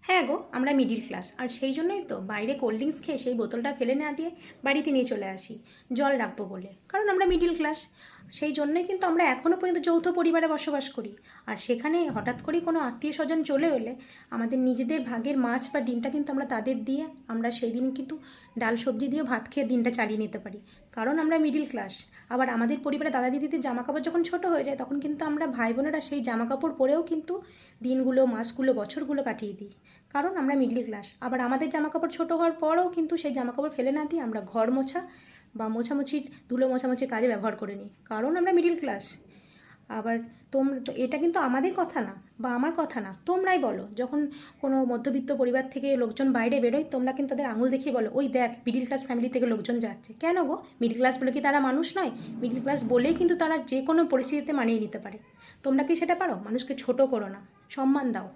হ্যাঁ গো, আমরা middle class, আর সেই জন্যই তো বাইরে কোল্ড ড্রিঙ্কস খেয়ে সেই বোতলটা ফেলে না দিয়ে বাড়িতে নিয়ে চলে আসি জল রাখবো বলে, কারণ আমরা মিডিল ক্লাস। সেই জন্যই কিন্তু আমরা এখনও পর্যন্ত যৌথ পরিবারে বসবাস করি। আর সেখানে হঠাৎ করেই কোনো আত্মীয় স্বজন চলে এলে আমাদের নিজেদের ভাগের মাছ বা ডিমটা কিন্তু আমরা তাদের দিয়ে আমরা সেই দিন কিন্তু ডাল সবজি দিয়ে ভাত খেয়ে দিনটা চালিয়ে নিতে পারি, কারণ আমরা মিডিল ক্লাস। আবার আমাদের পরিবারে দাদা দিদিদের জামা কাপড় যখন ছোট হয়ে যায় তখন কিন্তু আমরা ভাই বোনেরা সেই জামা কাপড় পরেও কিন্তু দিনগুলো, মাসগুলো, বছরগুলো কাটিয়ে দিই, কারণ আমরা মিডল ক্লাস। আবার আমাদের জামাকাপড় ছোটো হওয়ার পরেও কিন্তু সেই জামাকাপড় ফেলে না দিয়ে আমরা ঘর মোছা বা মোছামুছির ধুলো মোছামুছির কাজে ব্যবহার করে নিই, কারণ আমরা মিডল ক্লাস। আবার তোমরা, এটা কিন্তু আমাদের কথা না বা আমার কথা না, তোমরাই বলো। যখন কোনো মধ্যবিত্ত পরিবার থেকে লোকজন বাইরে বেরোয় তোমরা কিন্তু তাদের আঙুল দেখিয়ে বলো, ওই দেখ মিডল ক্লাস ফ্যামিলি থেকে লোকজন যাচ্ছে। কেন গো, মিডল ক্লাস বলে কি তারা মানুষ নয়? মিডল ক্লাস বলেই কিন্তু তারা যে কোনো পরিস্থিতিতে মানিয়ে নিতে পারে। তোমরা কি সেটা পারো? মানুষকে ছোট করো না, সম্মান দাও।